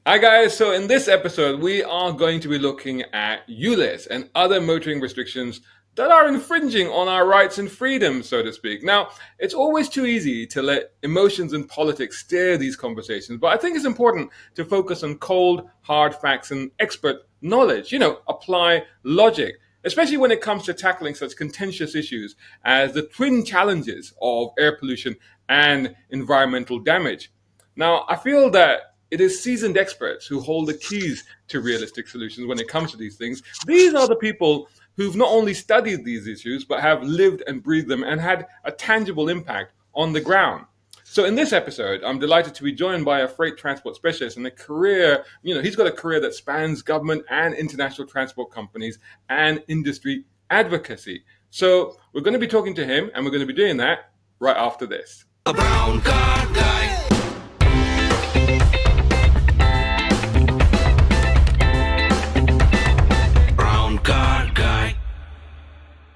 Hi guys, so in this episode we are going to be looking at ULEZ and other motoring restrictions that are infringing on our rights and freedoms, so to speak. Now, it's always too easy to let emotions and politics steer these conversations, but I think it's important to focus on cold, hard facts and expert knowledge. Apply logic, especially when it comes to tackling such contentious issues as the twin challenges of air pollution and environmental damage. Now, I feel that it is seasoned experts who hold the keys to realistic solutions when it comes to these things. These are the people who've not only studied these issues, but have lived and breathed them and had a tangible impact on the ground. So in this episode, I'm delighted to be joined by a freight transport specialist and a career, he's got a career that spans government and international transport companies and industry advocacy. So we're going to be talking to him, and we're going to be doing that right after this. A brown car guy.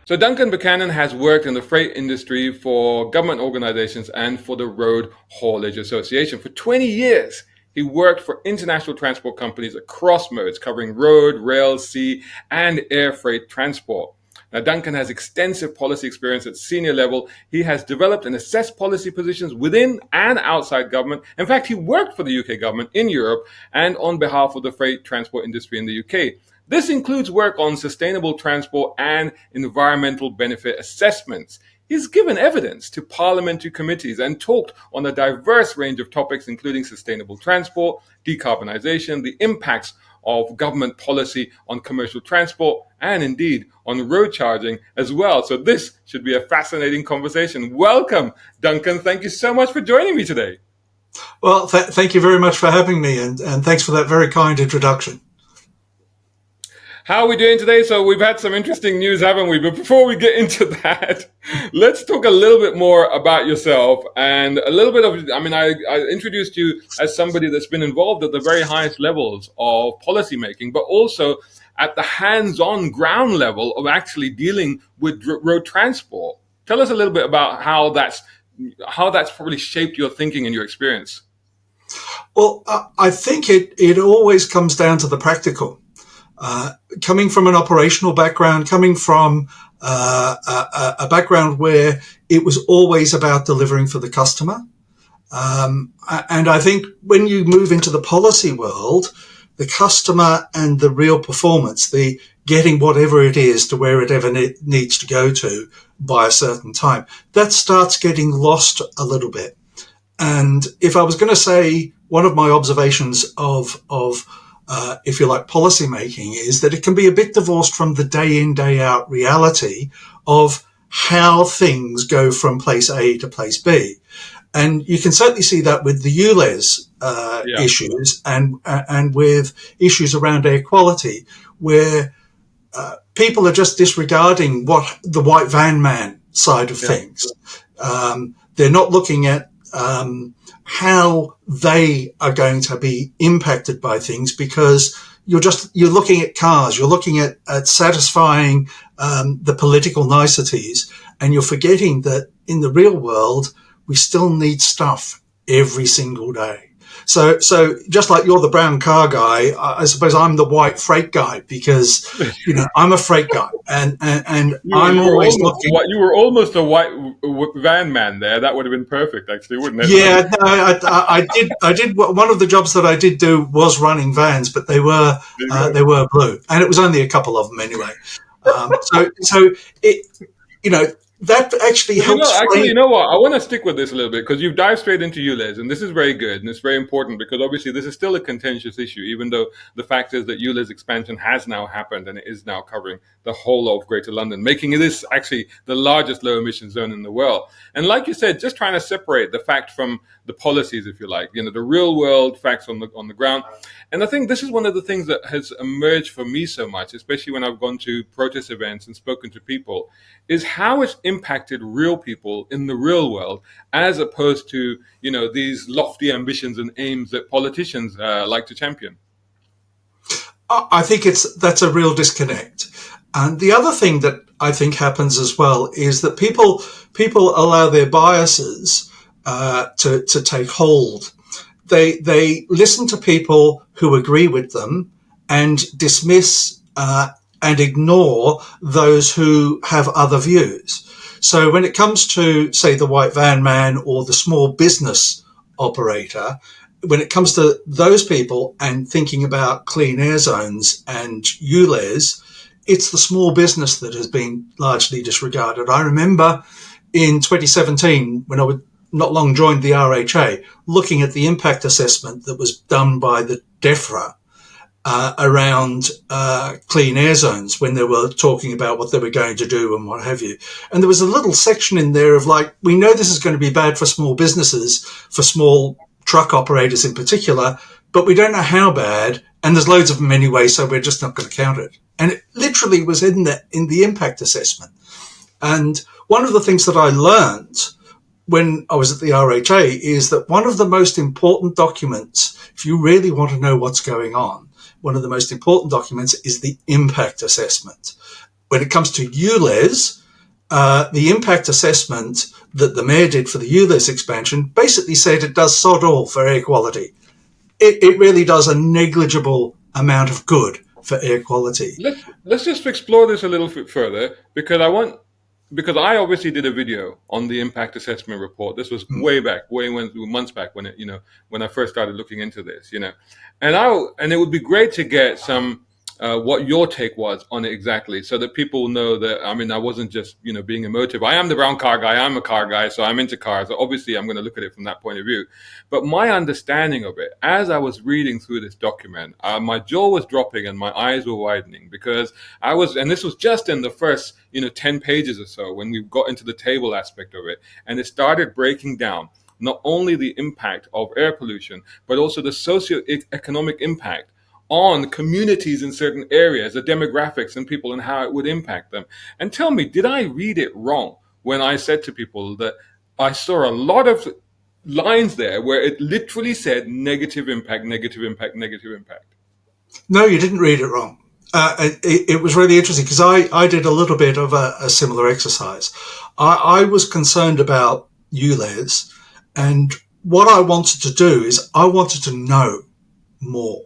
So Duncan Buchanan has worked in the freight industry for government organizations and for the Road Haulage Association. For 20 years, he worked for international transport companies across modes, covering road, rail, sea, and air freight transport. Now, Duncan has extensive policy experience at senior level. He has developed and assessed policy positions within and outside government. In fact, he worked for the UK government in Europe and on behalf of the freight transport industry in the UK. This includes work on sustainable transport and environmental benefit assessments. He's given evidence to parliamentary committees and talked on a diverse range of topics, including sustainable transport, decarbonisation, the impacts of government policy on commercial transport, and indeed on road charging as well. So this should be a fascinating conversation. Welcome, Duncan. Thank you so much for joining me today. Well, thank you very much for having me, and thanks for that very kind introduction. How are we doing today? So we've had some interesting news, haven't we? But before we get into that, let's talk a little bit more about yourself and a little bit of, I introduced you as somebody that's been involved at the very highest levels of policymaking, but also at the hands-on ground level of actually dealing with road transport. Tell us a little bit about how that's probably shaped your thinking and your experience. Well, I think it always comes down to the practical. Coming from an operational background, coming from a background where it was always about delivering for the customer. And I think when you move into the policy world, the customer and the real performance, the getting whatever it is to where it ever needs to go to by a certain time, that starts getting lost a little bit. And if I was going to say one of my observations of if you like, policy making is that it can be a bit divorced from the day in, day out reality of how things go from place A to place B. And you can certainly see that with the ULEZ issues and with issues around air quality, where people are just disregarding what the white van man side of things. They're not looking at how they are going to be impacted by things, because you're looking at cars, you're looking at satisfying the political niceties, and you're forgetting that in the real world we still need stuff every single day. So just like you're the brown car guy, I suppose I'm the white freight guy, because I'm a freight guy, and I'm always looking. You were almost a white van man there. That would have been perfect, actually, wouldn't it? Yeah, no, I did. One of the jobs that I did do was running vans, but they were blue, and it was only a couple of them anyway. So it, that actually helps. You know what? I want to stick with this a little bit, because you've dived straight into ULEZ, and this is very good, and it's very important, because obviously this is still a contentious issue, even though the fact is that ULEZ expansion has now happened and it is now covering the whole of Greater London, making it is actually the largest low emission zone in the world. And like you said, just trying to separate the fact from the policies, if you like, the real world facts on the ground. And I think this is one of the things that has emerged for me so much, especially when I've gone to protest events and spoken to people, is how it's impacted real people in the real world, as opposed to, these lofty ambitions and aims that politicians like to champion. I think that's a real disconnect. And the other thing that I think happens as well is that people allow their biases to take hold. they listen to people who agree with them and dismiss and ignore those who have other views. So when it comes to, say, the white van man or the small business operator, when it comes to those people and thinking about clean air zones and ULEZ, it's the small business that has been largely disregarded. I remember in 2017, when I would not long joined the RHA, looking at the impact assessment that was done by the DEFRA around clean air zones when they were talking about what they were going to do and what have you. And there was a little section in there of like, we know this is going to be bad for small businesses, for small truck operators in particular, but we don't know how bad, and there's loads of them anyway, so we're just not going to count it. And it literally was in the impact assessment. And one of the things that I learned when I was at the RHA is that one of the most important documents, if you really want to know what's going on, one of the most important documents is the impact assessment. When it comes to ULEZ, the impact assessment that the mayor did for the ULEZ expansion basically said it does sod all for air quality. It really does a negligible amount of good for air quality. Let's just explore this a little bit further, because I obviously did a video on the impact assessment report. This was way months back when I first started looking into this, and it would be great to get some what your take was on it exactly, so that people know that, I wasn't just, being emotive. I am the brown car guy. I'm a car guy, so I'm into cars. So obviously, I'm going to look at it from that point of view. But my understanding of it, as I was reading through this document, my jaw was dropping and my eyes were widening, because and this was just in the first, 10 pages or so, when we got into the table aspect of it, and it started breaking down not only the impact of air pollution, but also the socio-economic impact on communities in certain areas, the demographics and people and how it would impact them. And tell me, did I read it wrong when I said to people that I saw a lot of lines there where it literally said negative impact, negative impact, negative impact? No, you didn't read it wrong. It was really interesting because I did a little bit of a similar exercise. I was concerned about ULEZ, and what I wanted to do is I wanted to know more.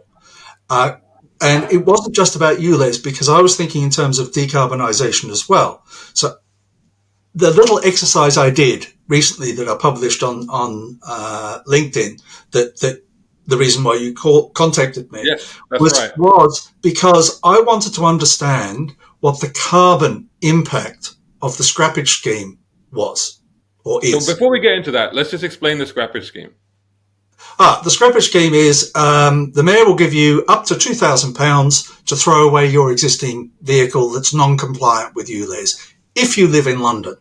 And it wasn't just about ULEZ, because I was thinking in terms of decarbonisation as well. So the little exercise I did recently that I published on LinkedIn, that the reason why you contacted me, yes, right, was because I wanted to understand what the carbon impact of the scrappage scheme was or is. So before we get into that, let's just explain the scrappage scheme. The scrappage scheme is the mayor will give you up to £2,000 to throw away your existing vehicle that's non-compliant with ULEZ if you live in London.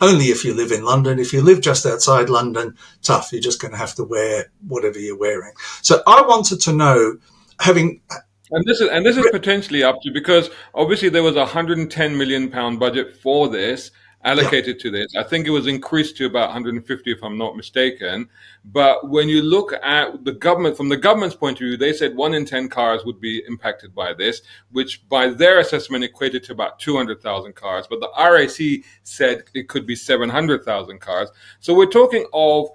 Only if you live in London. If you live just outside London, tough. You're just going to have to wear whatever you're wearing. So I wanted to know, And this is potentially up to, because obviously there was a £110 million budget for this, allocated to this. I think it was increased to about 150, if I'm not mistaken. But when you look at the government, from the government's point of view, they said 1 in 10 cars would be impacted by this, which by their assessment equated to about 200,000 cars. But the RAC said it could be 700,000 cars. So we're talking of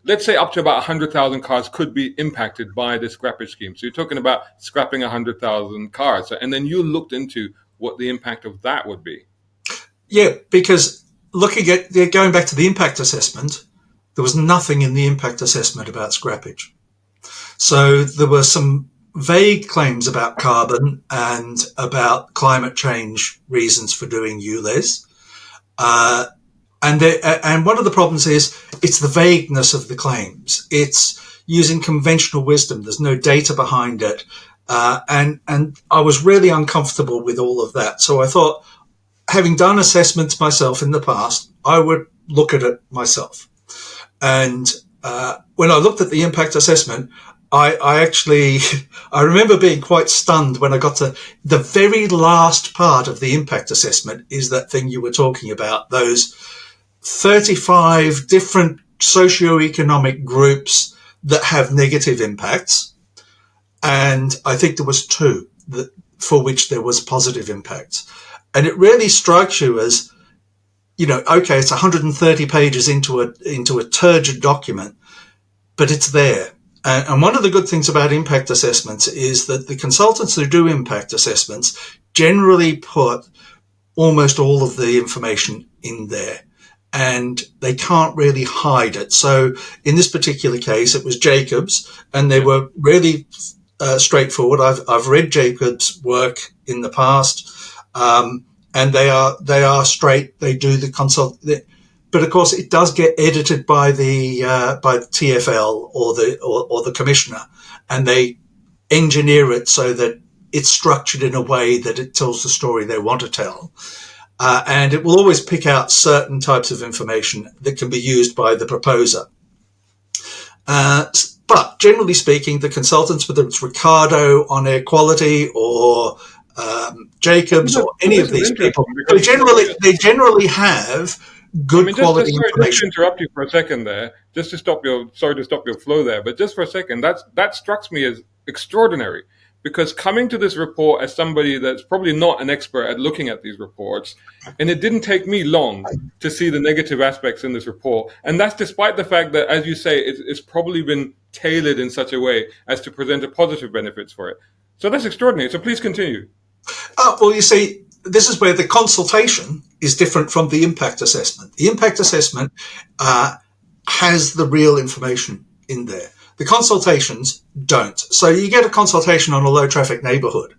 let's say up to about 100,000 cars could be impacted by the scrappage scheme. So you're talking about scrapping 100,000 cars. And then you looked into what the impact of that would be. Yeah, because going back to the impact assessment, there was nothing in the impact assessment about scrappage. So there were some vague claims about carbon and about climate change reasons for doing ULEZ. And one of the problems is it's the vagueness of the claims. It's using conventional wisdom. There's no data behind it. And I was really uncomfortable with all of that. So I thought, having done assessments myself in the past, I would look at it myself. And when I looked at the impact assessment, I remember being quite stunned when I got to the very last part of the impact assessment is that thing you were talking about, those 35 different socioeconomic groups that have negative impacts. And I think there was 2 for which there was positive impacts. And it really strikes you as, okay, it's 130 pages into a turgid document. but it's there. And one of the good things about impact assessments is that the consultants who do impact assessments generally put almost all of the information in there, and they can't really hide it. So in this particular case, it was Jacobs, and they were really straightforward. I've read Jacobs' work in the past, and they are straight. They do the consult. But of course, it does get edited by the TfL or the commissioner, and they engineer it so that it's structured in a way that it tells the story they want to tell. And it will always pick out certain types of information that can be used by the proposer. But generally speaking, the consultants, whether it's Ricardo on air quality or Jacobs or any of these people, they generally have good quality information. Just to interrupt you for a second there, sorry to stop your flow there, but just for a second, that strikes me as extraordinary, because coming to this report as somebody that's probably not an expert at looking at these reports, and it didn't take me long to see the negative aspects in this report, and that's despite the fact that, as you say, it's probably been tailored in such a way as to present a positive benefits for it. So that's extraordinary. So please continue. Well, you see, this is where the consultation is different from the impact assessment. The impact assessment has the real information in there. The consultations don't. So you get a consultation on a low traffic neighborhood,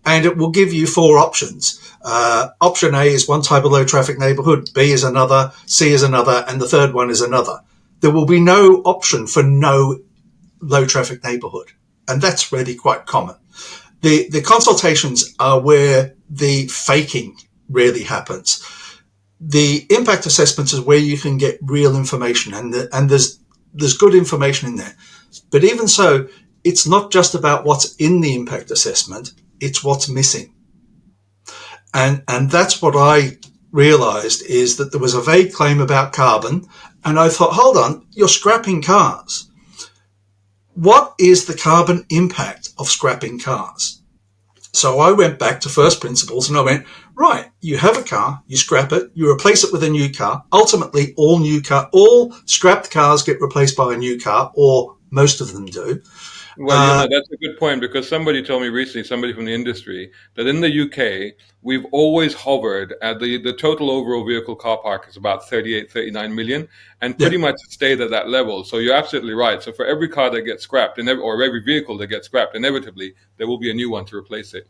and it will give you 4 options. Option A is one type of low traffic neighborhood, B is another, C is another, and the third one is another. There will be no option for no low traffic neighborhood, and that's really quite common. The consultations are where the faking really happens. The impact assessments is where you can get real information, and there's good information in there. But even so, it's not just about what's in the impact assessment, it's what's missing. And that's what I realized, is that there was a vague claim about carbon, and I thought, hold on, you're scrapping cars. What is the carbon impact of scrapping cars? So I went back to first principles and I went, right, you have a car, you scrap it, you replace it with a new car. Ultimately, all scrapped cars get replaced by a new car, or most of them do. Well, that's a good point, because somebody told me recently, somebody from the industry, that in the UK, we've always hovered at the total overall vehicle car park is about 38, 39 million, and pretty much stayed at that level. So you're absolutely right. So for every car that gets scrapped, or every vehicle that gets scrapped, inevitably, there will be a new one to replace it.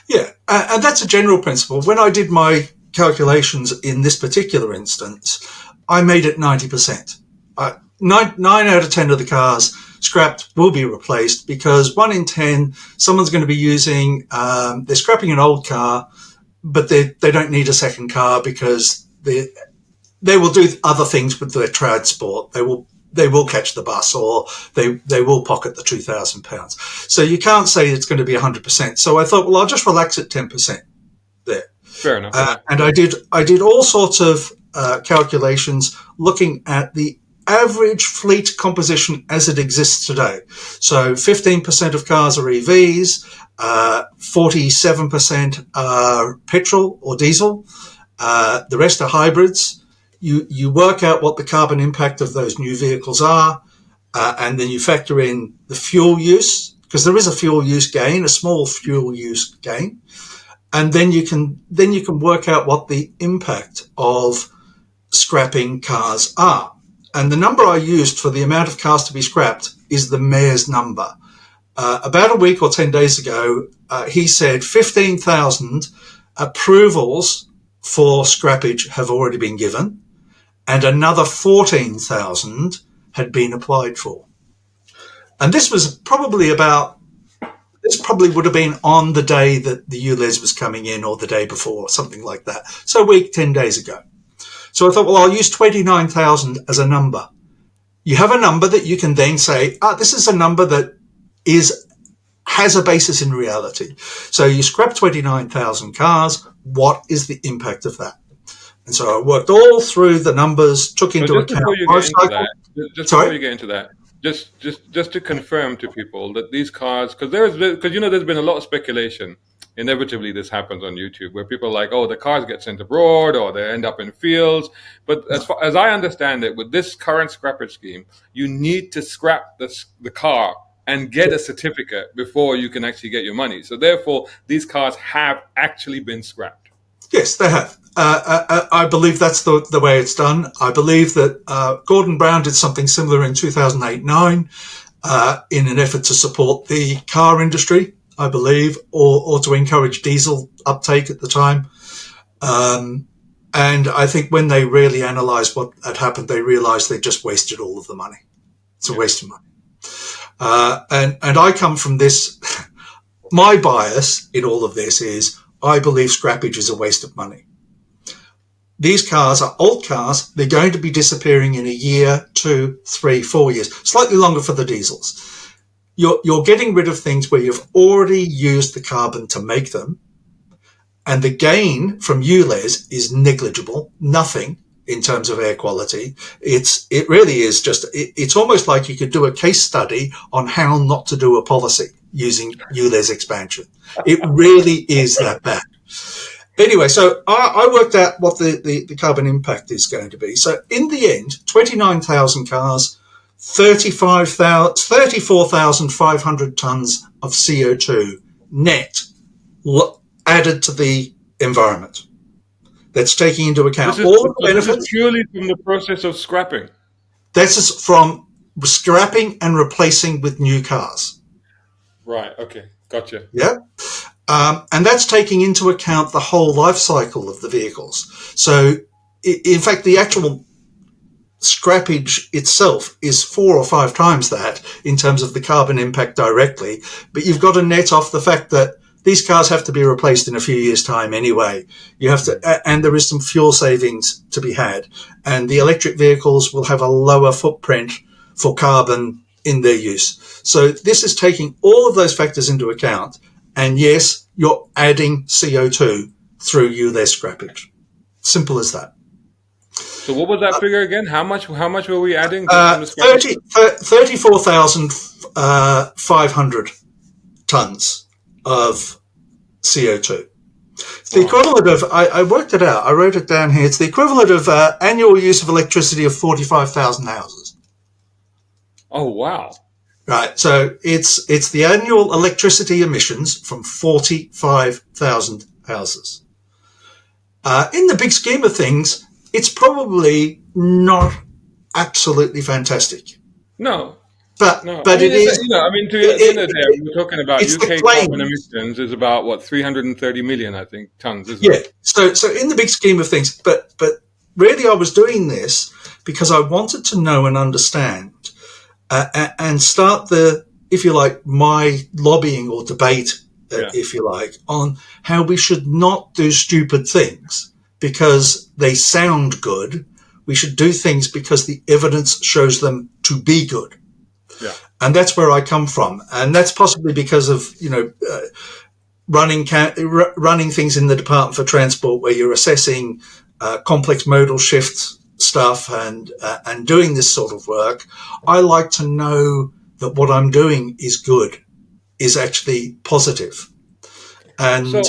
Yeah, and that's a general principle. When I did my calculations in this particular instance, I made it 90%. 9 out of 10 of the cars scrapped will be replaced, because 1 in 10, someone's going to be using, they're scrapping an old car, but they don't need a second car because they will do other things with their transport. They will catch the bus, or they will pocket the £2,000. So you can't say it's going to be 100%. So I thought, well, I'll just relax at 10% there. Fair enough. And I did all sorts of calculations looking at the average fleet composition as it exists today. So 15% of cars are EVs, 47% are petrol or diesel, the rest are hybrids. You work out what the carbon impact of those new vehicles are, and then you factor in the fuel use, because there is a fuel use gain, a small fuel use gain, and then you can work out what the impact of scrapping cars are. And the number I used for the amount of cars to be scrapped is the mayor's number. About a week or 10 days ago, he said 15,000 approvals for scrappage have already been given, and another 14,000 had been applied for. And this probably would have been on the day that the ULEZ was coming in, or the day before, something like that. So a week, 10 days ago. So I thought, well, I'll use 29,000 as a number. You have a number that you can then say, this is a number that has a basis in reality. So you scrap 29,000 cars. What is the impact of that? And so I worked all through the numbers, took into account before you get into that, just to confirm to people that these cars, because there's been a lot of speculation inevitably this happens on YouTube, where people are like, oh, the cars get sent abroad or they end up in fields. But as far as I understand it, with this current scrappage scheme, you need to scrap the car and get a certificate before you can actually get your money. So therefore, these cars have actually been scrapped. Yes, they have. I believe that's the way it's done. I believe that Gordon Brown did something similar in 2008-9 in an effort to support the car industry, I believe, or to encourage diesel uptake at the time. And I think when they really analysed what had happened, they realised they just wasted all of the money. It's a waste of money. And I come from this. My bias in all of this is I believe scrappage is a waste of money. These cars are old cars. They're going to be disappearing in a year, 2, 3, 4 years, slightly longer for the diesels. You're getting rid of things where you've already used the carbon to make them. And the gain from ULEZ is negligible, nothing in terms of air quality. It really is just, it's almost like you could do a case study on how not to do a policy using ULEZ expansion. It really is that bad. Anyway, so I worked out what the carbon impact is going to be. So in the end, 29,000 cars, 34,500 tons of CO2 net added to the environment. That's taking into account all the benefits. This is purely from the process of scrapping. This is from scrapping and replacing with new cars. Right, okay, gotcha. Yeah. And that's taking into account the whole life cycle of the vehicles. So, in fact, the actual scrappage itself is 4 or 5 times that in terms of the carbon impact directly. But you've got to net off the fact that these cars have to be replaced in a few years' time anyway. You have to, and there is some fuel savings to be had. And the electric vehicles will have a lower footprint for carbon in their use. So this is taking all of those factors into account. And yes, you're adding CO2 through ULEZ scrappage. Simple as that. So what was that figure again? How much were we adding? 34,500 tons of CO2. It's the equivalent of, I worked it out, I wrote it down here, it's the equivalent of annual use of electricity of 45,000 houses. Oh, wow. Right, so it's the annual electricity emissions from 45,000 houses. In the big scheme of things, it's probably not absolutely fantastic. No. But it is. You know, I mean, to the end of the day, we're talking about UK carbon emissions is about what 330 million, I think, tons. Isn't it? So in the big scheme of things, but really, I was doing this because I wanted to know and understand, and start if you like, my lobbying or debate, if you like, on how we should not do stupid things because they sound good. We should do things because the evidence shows them to be good. Yeah. And that's where I come from. And that's possibly because of, running things in the Department for Transport where you're assessing complex modal shift stuff and doing this sort of work. I like to know that what I'm doing is good, is actually positive. And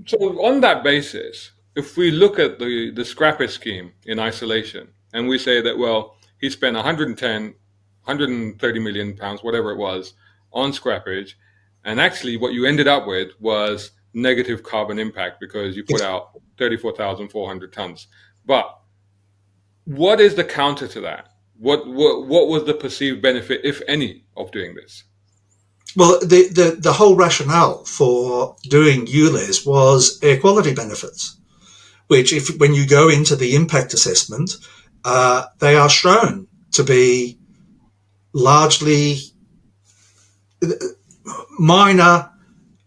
so on that basis, if we look at the scrappage scheme in isolation and we say that, well, he spent 130 million pounds, whatever it was, on scrappage. And actually what you ended up with was negative carbon impact because you put out 34,400 tons. But what is the counter to that? What was the perceived benefit, if any, of doing this? Well, the whole rationale for doing ULEZ was air quality benefits, which when you go into the impact assessment, they are shown to be largely minor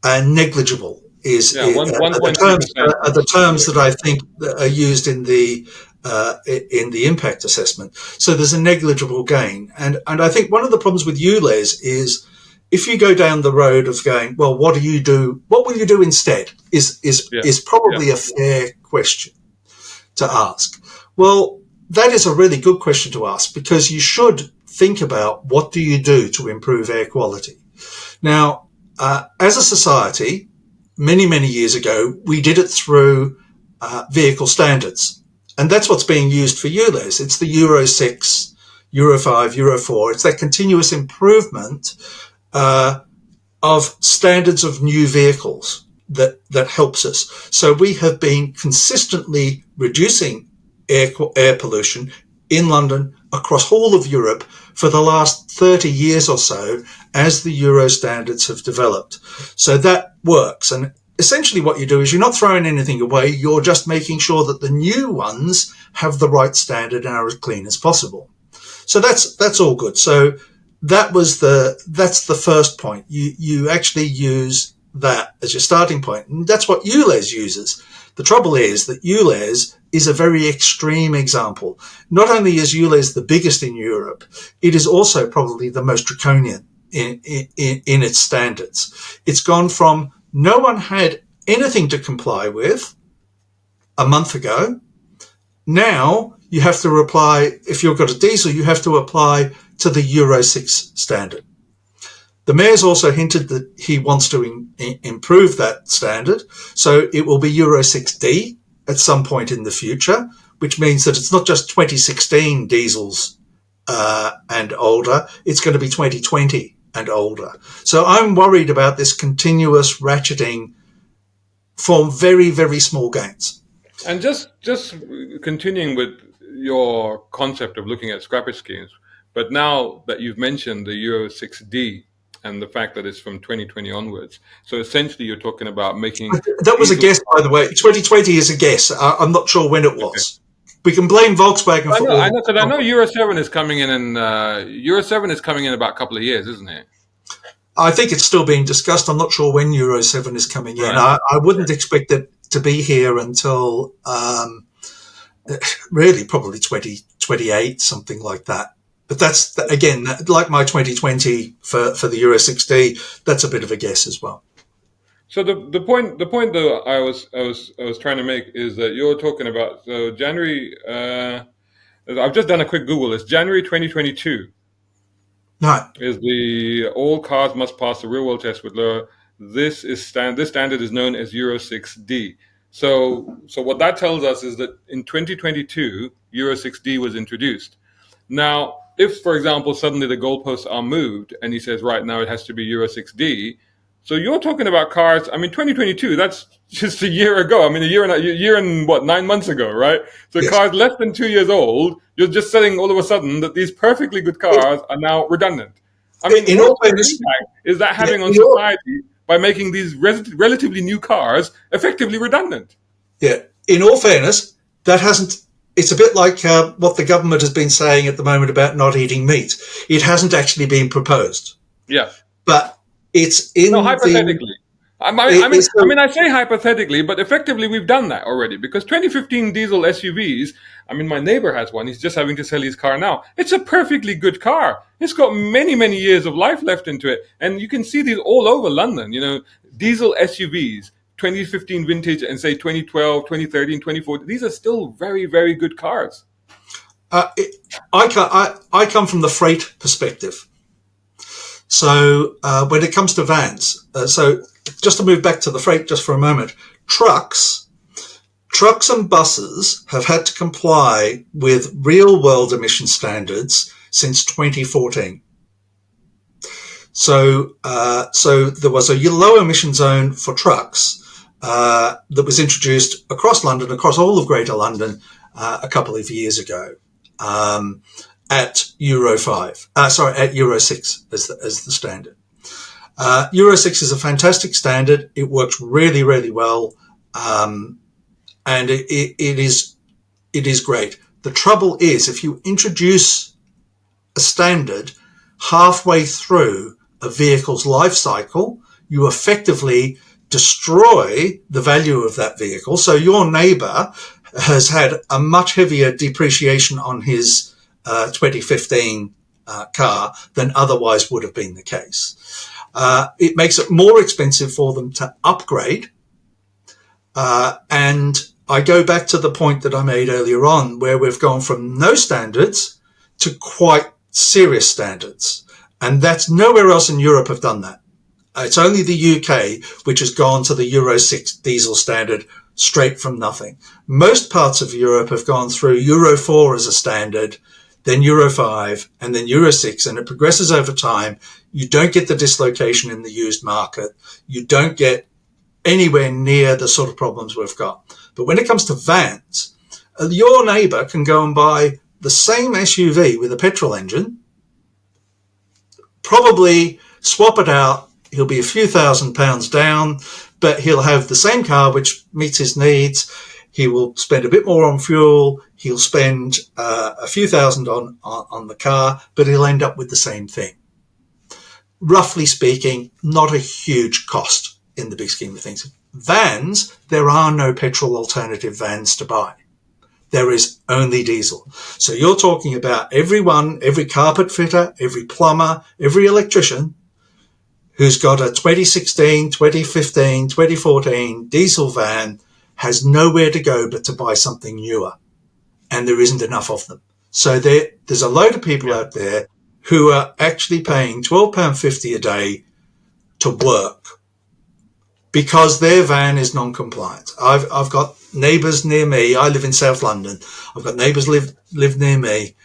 and negligible the terms that I think are used in the impact assessment. So there's a negligible gain, and I think one of the problems with ULEZ is if you go down the road of going, well, what will you do instead? Is probably a fair question to ask. Well, that is a really good question to ask because you should think about what do you do to improve air quality. Now, as a society, many, many years ago, we did it through vehicle standards. And that's what's being used for ULEZ. It's the Euro 6, Euro 5, Euro 4. It's that continuous improvement of standards of new vehicles that helps us. So we have been consistently reducing air pollution in London across all of Europe for the last 30 years or so as the Euro standards have developed. So that works. And essentially what you do is you're not throwing anything away. You're just making sure that the new ones have the right standard and are as clean as possible. So that's all good. So that's the first point. You actually use that as your starting point. And that's what ULEZ uses. The trouble is that ULEZ is a very extreme example. Not only is ULEZ the biggest in Europe, it is also probably the most draconian in its standards. It's gone from no one had anything to comply with a month ago. Now you have to apply, if you've got a diesel, you have to apply to the Euro 6 standard. The Mayor's also hinted that he wants to improve that standard. So it will be Euro 6D at some point in the future, which means that it's not just 2016 diesels and older. It's going to be 2020 and older. So I'm worried about this continuous ratcheting for very, very small gains. And just continuing with your concept of looking at scrappage schemes, but now that you've mentioned the Euro 6D and the fact that it's from 2020 onwards, so essentially you're talking about making... That was a guess, by the way. 2020 is a guess. I'm not sure when it was. Okay. We can blame Volkswagen for... I know Euro 7 is coming in, and Euro 7 is coming in about a couple of years, isn't it? I think it's still being discussed. I'm not sure when Euro 7 is coming in. I wouldn't expect it to be here until really probably 2028, something like that. But that's, again, like my 2020 for the Euro 6D, that's a bit of a guess as well. So the point that I was trying to make is that you're talking about, so January, I've just done a quick Google, it's January 2022. No. Is the all cars must pass the real world test with lower. This standard is known as Euro 6D. So what that tells us is that in 2022, Euro 6D was introduced. Now, if, for example, suddenly the goalposts are moved and he says, right, now it has to be Euro 6D, so you're talking about cars, 2022, that's just a year ago. A year and what, 9 months ago, right? So yes. Cars less than 2 years old, you're just saying all of a sudden that these perfectly good cars are now redundant. What impact is that having on society by making these relatively new cars effectively redundant? Yeah, in all fairness, that hasn't... It's a bit like what the government has been saying at the moment about not eating meat. It hasn't actually been proposed. Yeah. But it's in hypothetically. I say hypothetically, but effectively we've done that already, because 2015 diesel SUVs, my neighbor has one. He's just having to sell his car now. It's a perfectly good car. It's got many, many years of life left into it. And you can see these all over London, diesel SUVs, 2015 vintage and say 2012, 2013, 2014. These are still very, very good cars. I come from the freight perspective. So when it comes to vans, so just to move back to the freight just for a moment, trucks and buses have had to comply with real world emission standards since 2014. So there was a low emission zone for trucks that was introduced across London, across all of Greater London, a couple of years ago. At Euro 5, at Euro 6 as the standard. Euro 6 is a fantastic standard. It works really, really well. And it is great. The trouble is, if you introduce a standard halfway through a vehicle's life cycle, you effectively destroy the value of that vehicle. So your neighbor has had a much heavier depreciation on his 2015 car than otherwise would have been the case. It makes it more expensive for them to upgrade. And I go back to the point that I made earlier on, where we've gone from no standards to quite serious standards. And that's nowhere else in Europe have done that. It's only the UK which has gone to the Euro 6 diesel standard straight from nothing. Most parts of Europe have gone through Euro 4 as a standard, then Euro 5, and then Euro 6, and it progresses over time. You don't get the dislocation in the used market. You don't get anywhere near the sort of problems we've got. But when it comes to vans, your neighbour can go and buy the same SUV with a petrol engine, probably swap it out. He'll be a few £1,000s down, but he'll have the same car which meets his needs. He will spend a bit more on fuel. He'll spend a few thousand on the car, but he'll end up with the same thing. Roughly speaking, not a huge cost in the big scheme of things. Vans, there are no petrol alternative vans to buy. There is only diesel. So you're talking about every carpet fitter, every plumber, every electrician who's got a 2016, 2015, 2014 diesel van has nowhere to go but to buy something newer. And there isn't enough of them. So there's a load of people out there who are actually paying £12.50 a day to work because their van is non-compliant. I've got neighbours near me. I live in South London. I've got neighbours live near me.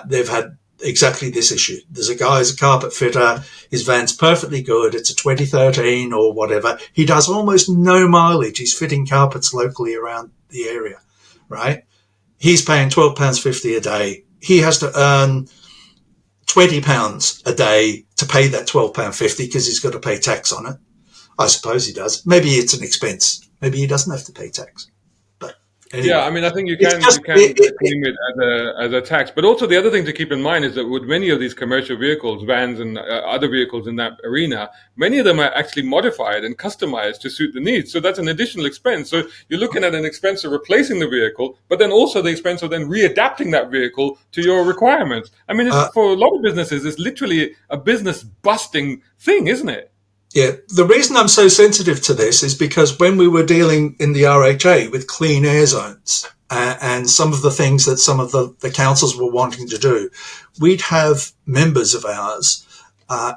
They've had exactly this issue. There's a guy who's a carpet fitter. His van's perfectly good. It's a 2013 or whatever. He does almost no mileage. He's fitting carpets locally around the area, right? He's paying £12.50 a day. He has to earn £20 a day to pay that £12.50 because he's got to pay tax on it. I suppose he does. Maybe it's an expense. Maybe he doesn't have to pay tax. But anyway, yeah, I mean, I think you can claim it as a tax. But also the other thing to keep in mind is that with many of these commercial vehicles, vans and other vehicles in that arena, many of them are actually modified and customized to suit the needs. So that's an additional expense. So you're looking at an expense of replacing the vehicle, but then also the expense of then readapting that vehicle to your requirements. I mean, for a lot of businesses, it's literally a business busting thing, isn't it? Yeah, the reason I'm so sensitive to this is because when we were dealing in the RHA with clean air zones and some of the things that some of the councils were wanting to do, we'd have members of ours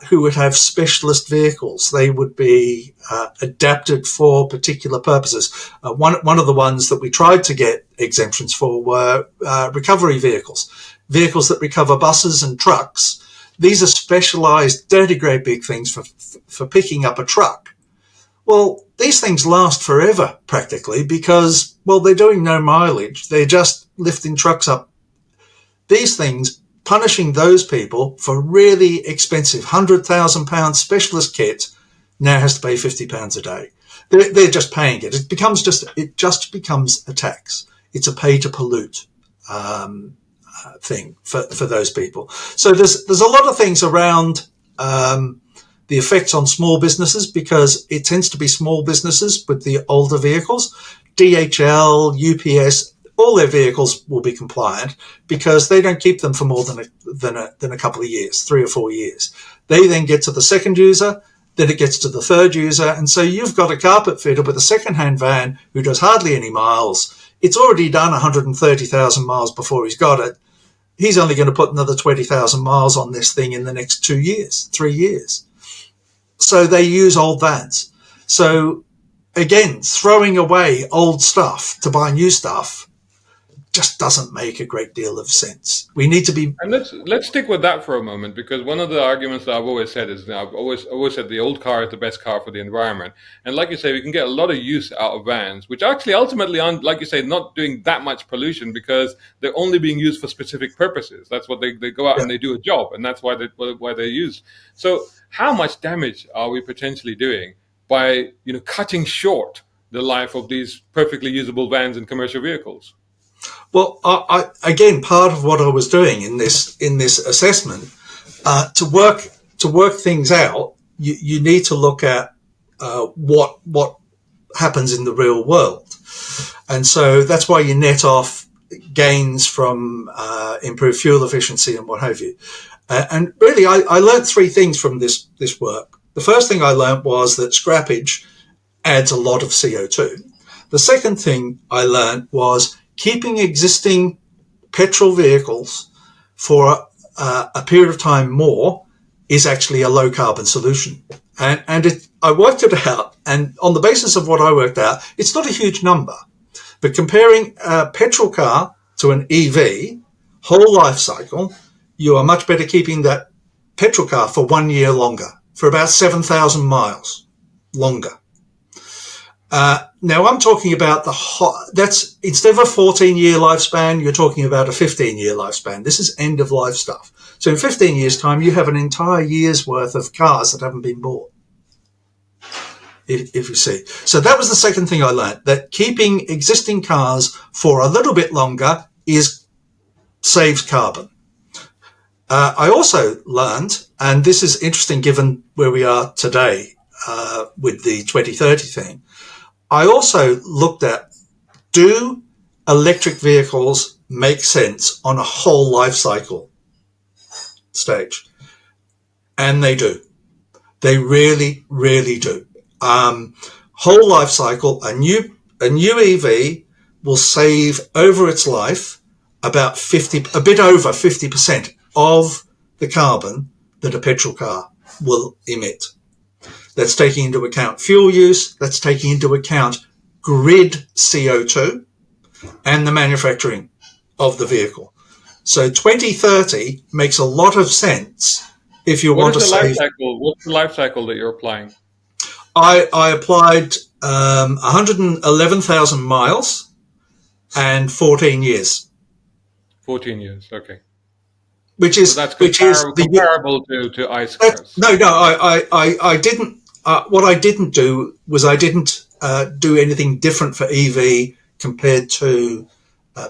who would have specialist vehicles. They would be adapted for particular purposes. One of the ones that we tried to get exemptions for were recovery vehicles that recover buses and trucks. These are specialized, dirty great big things for picking up a truck. Well, these things last forever practically because, well, they're doing no mileage. They're just lifting trucks up. These things, punishing those people for really expensive £100,000 specialist kit now has to pay £50 a day. They're just paying it. It just becomes a tax. It's a pay to pollute thing for those people. So there's a lot of things around the effects on small businesses because it tends to be small businesses with the older vehicles. DHL, UPS, all their vehicles will be compliant because they don't keep them for more than a couple of years, 3 or 4 years. They then get to the second user, then it gets to the third user, and so you've got a carpet fitter with a second-hand van who does hardly any miles. It's already done 130,000 miles before he's got it. He's only going to put another 20,000 miles on this thing in the next 2 years, 3 years. So they use old vans. So again, throwing away old stuff to buy new stuff just doesn't make a great deal of sense. We need to be. And let's stick with that for a moment, because one of the arguments that I've always said is, I've always said the old car is the best car for the environment. And like you say, we can get a lot of use out of vans, which actually ultimately aren't, like you say, not doing that much pollution because they're only being used for specific purposes. That's what they go out and they do a job, and that's why they're used. So how much damage are we potentially doing by cutting short the life of these perfectly usable vans and commercial vehicles? Well, again, part of what I was doing in this assessment to work things out, you need to look at what happens in the real world, and so that's why you net off gains from improved fuel efficiency and what have you. And really, I learned 3 things from this work. The first thing I learned was that scrappage adds a lot of CO2. The second thing I learned was keeping existing petrol vehicles for a period of time more is actually a low carbon solution. I worked it out, and on the basis of what I worked out, it's not a huge number. But comparing a petrol car to an EV, whole life cycle, you are much better keeping that petrol car for 1 year longer, for about 7,000 miles longer. Now I'm talking about that's instead of a 14-year lifespan, you're talking about a 15-year lifespan. This is end of life stuff. So in 15 years' time, you have an entire year's worth of cars that haven't been bought. If you see. So that was the second thing I learned, that keeping existing cars for a little bit longer saves carbon. I also learned, and this is interesting given where we are today with the 2030 thing, I also looked at, do electric vehicles make sense on a whole life cycle stage? And they do. They really, really do. Whole life cycle, a new EV will save over its life a bit over 50% of the carbon that a petrol car will emit. That's taking into account fuel use, that's taking into account grid CO2 and the manufacturing of the vehicle. So 2030 makes a lot of sense if you want to save. What's the life cycle that you're applying? I applied 111,000 miles and 14 years. 14 years, okay. Which is comparable to ICE cars. No, I didn't. What I didn't do was I didn't do anything different for EV compared to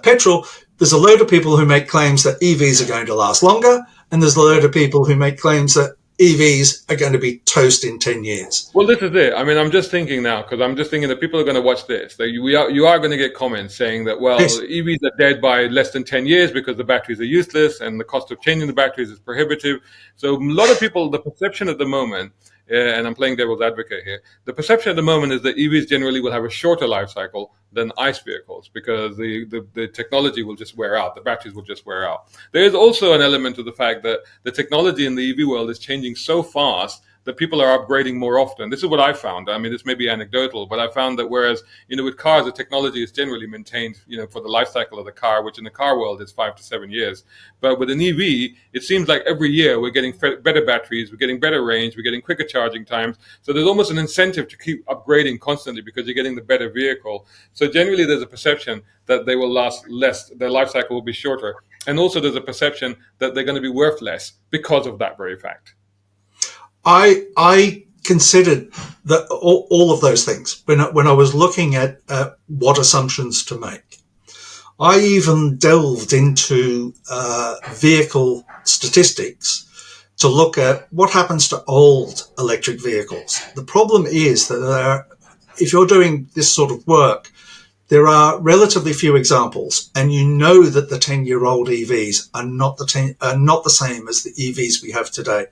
petrol. There's a load of people who make claims that EVs are going to last longer, and there's a load of people who make claims that EVs are going to be toast in 10 years. Well, this is it. I mean, I'm just thinking now, because I'm just thinking that people are going to watch this. That you are going to get comments saying that, well, yes, EVs are dead by less than 10 years because the batteries are useless and the cost of changing the batteries is prohibitive. So a lot of people, the perception at the moment, and I'm playing devil's advocate here, the perception at the moment is that EVs generally will have a shorter life cycle than ICE vehicles because the technology will just wear out, the batteries will just wear out. There is also an element of the fact that the technology in the EV world is changing so fast that people are upgrading more often. This is what I found. I mean, this may be anecdotal, but I found that whereas, with cars, the technology is generally maintained, for the life cycle of the car, which in the car world is 5 to 7 years. But with an EV, it seems like every year we're getting better batteries, we're getting better range, we're getting quicker charging times. So there's almost an incentive to keep upgrading constantly because you're getting the better vehicle. So generally there's a perception that they will last less, their life cycle will be shorter. And also there's a perception that they're going to be worth less because of that very fact. I considered all of those things when I was looking at what assumptions to make. I even delved into vehicle statistics to look at what happens to old electric vehicles. The problem is that if you're doing this sort of work, there are relatively few examples, and that the 10-year-old EVs are not the same as the EVs we have today.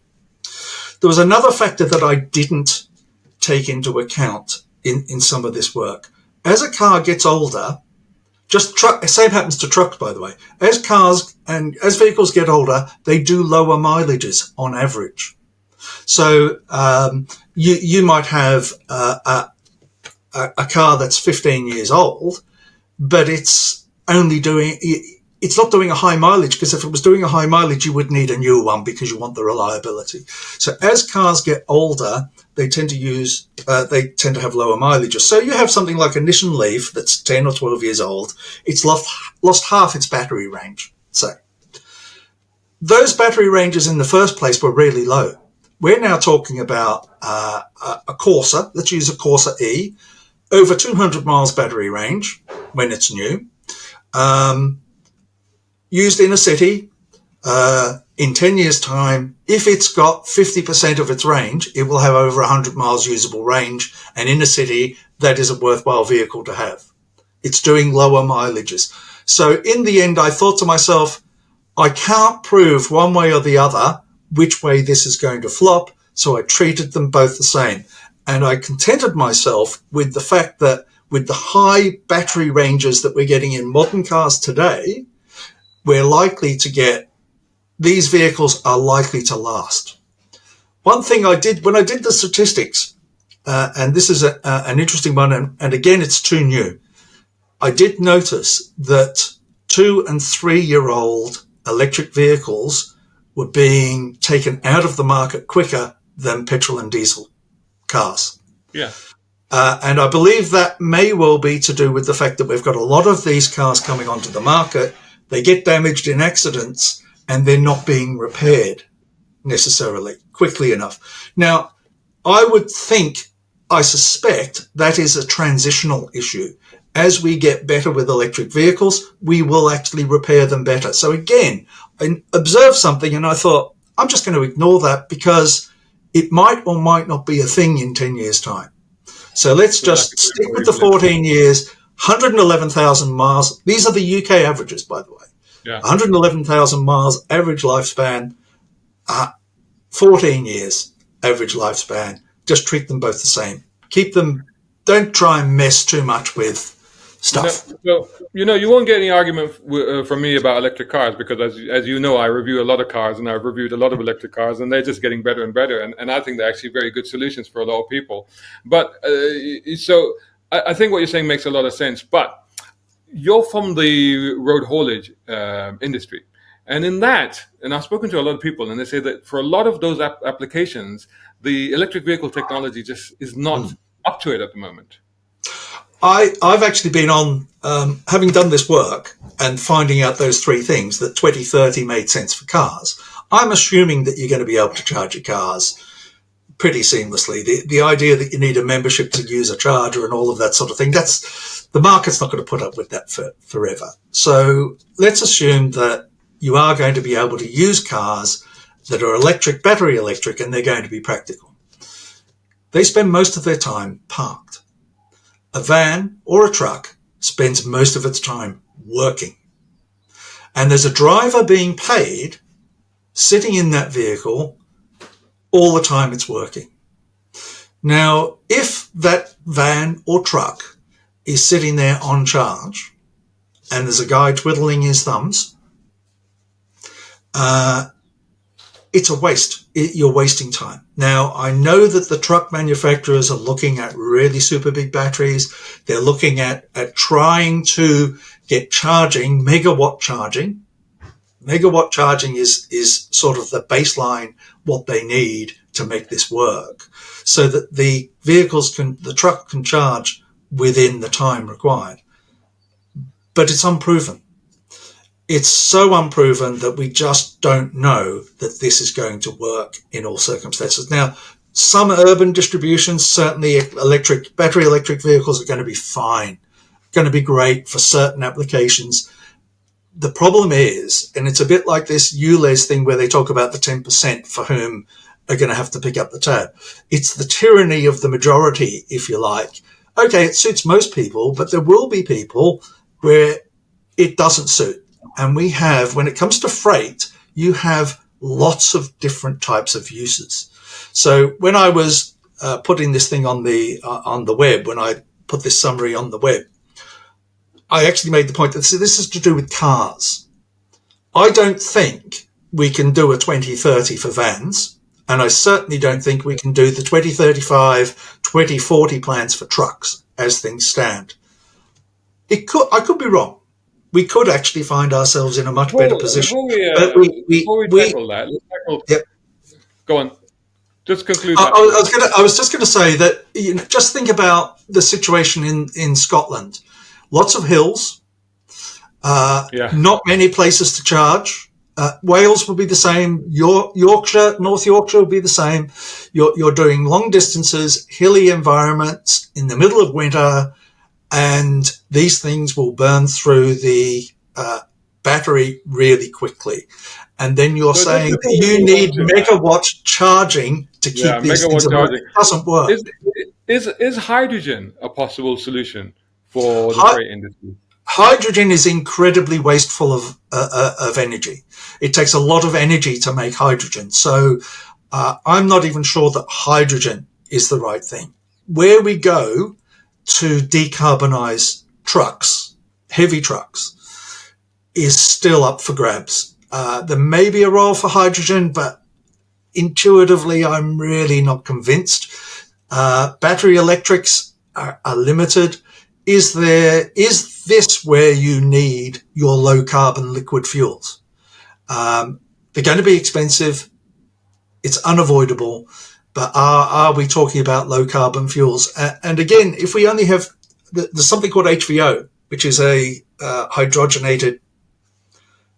There was another factor that I didn't take into account in some of this work. As a car gets older, same happens to trucks, by the way. As cars and as vehicles get older, they do lower mileages on average. So you might have a car that's 15 years old, but it's not doing a high mileage, because if it was doing a high mileage, you would need a newer one because you want the reliability. So as cars get older, they tend to have lower mileages. So you have something like a Nissan Leaf that's 10 or 12 years old. It's lost half its battery range. So those battery ranges in the first place were really low. We're now talking about a Corsa. Let's use a Corsa E, over 200 miles battery range when it's new. Used in a city, in 10 years' time, if it's got 50% of its range, it will have over 100 miles usable range. And in a city, that is a worthwhile vehicle to have. It's doing lower mileages. So in the end, I thought to myself, I can't prove one way or the other which way this is going to flop. So I treated them both the same. And I contented myself with the fact that with the high battery ranges that we're getting in modern cars today, these vehicles are likely to last. One thing I did when I did the statistics, and this is an interesting one, and again, it's too new. I did notice that 2 and 3 year old electric vehicles were being taken out of the market quicker than petrol and diesel cars. Yeah. And I believe that may well be to do with the fact that we've got a lot of these cars coming onto the market. They get damaged in accidents and they're not being repaired necessarily quickly enough. Now, I suspect that is a transitional issue. As we get better with electric vehicles, we will actually repair them better. So again, I observed something and I thought, I'm just going to ignore that because it might or might not be a thing in 10 years' time. So let's just stick with the 14 years, 111,000 miles. These are the UK averages, by the way. Yeah. 111,000 miles average lifespan, 14 years average lifespan. Just treat them both the same. Keep them, don't try and mess too much with stuff. No, you won't get any argument from me about electric cars because, as you know, I review a lot of cars and I've reviewed a lot of electric cars and they're just getting better and better. And I think they're actually very good solutions for a lot of people. But so I think what you're saying makes a lot of sense. But you're from the road haulage industry. And in that, and I've spoken to a lot of people and they say that for a lot of those applications, the electric vehicle technology just is not up to it at the moment. I've actually been on, having done this work and finding out those 3 things, that 2030 made sense for cars. I'm assuming that you're going to be able to charge your cars pretty seamlessly. The idea that you need a membership to use a charger and all of that sort of thing, the market's not going to put up with that forever. So let's assume that you are going to be able to use cars that are electric, battery electric, and they're going to be practical. They spend most of their time parked. A van or a truck spends most of its time working. And there's a driver being paid sitting in that vehicle all the time it's working. Now, if that van or truck is sitting there on charge and there's a guy twiddling his thumbs, it's a waste. You're wasting time. Now, I know that the truck manufacturers are looking at really super big batteries. They're looking at trying to get charging, megawatt charging. Megawatt charging is sort of the baseline, what they need to make this work, so that the truck can charge within the time required. But it's unproven. It's so unproven that we just don't know that this is going to work in all circumstances. Now, some urban distributions, certainly battery electric vehicles are going to be fine, going to be great for certain applications. The problem is, and it's a bit like this ULEZ thing where they talk about the 10% for whom are going to have to pick up the tab. It's the tyranny of the majority, if you like. Okay, it suits most people, but there will be people where it doesn't suit. And we have, when it comes to freight, you have lots of different types of uses. So when I was putting this thing on the web, when I put this summary on the web, I actually made the point that this is to do with cars. I don't think we can do a 2030 for vans, and I certainly don't think we can do the 2035, 2040 plans for trucks as things stand. I could be wrong. We could actually find ourselves in a much better position. Before we tackle that, let's tackle. Yep. Go on. Just conclude that. I was just going to say that, just think about the situation in Scotland. Lots of hills, not many places to charge. Wales will be the same. Yorkshire, North Yorkshire will be the same. You're doing long distances, hilly environments in the middle of winter, and these things will burn through the battery really quickly. And then you're saying you need megawatt charging to keep these things alive. It doesn't work. Is hydrogen a possible solution for the freight industry? Hydrogen is incredibly wasteful of energy. It takes a lot of energy to make hydrogen. So I'm not even sure that hydrogen is the right thing. Where we go to decarbonize trucks, heavy trucks, is still up for grabs. There may be a role for hydrogen, but intuitively, I'm really not convinced. Battery electrics are limited. Is this where you need your low carbon liquid fuels? They're going to be expensive. It's unavoidable. But are we talking about low carbon fuels? And again, if we only have, there's something called HVO, which is a hydrogenated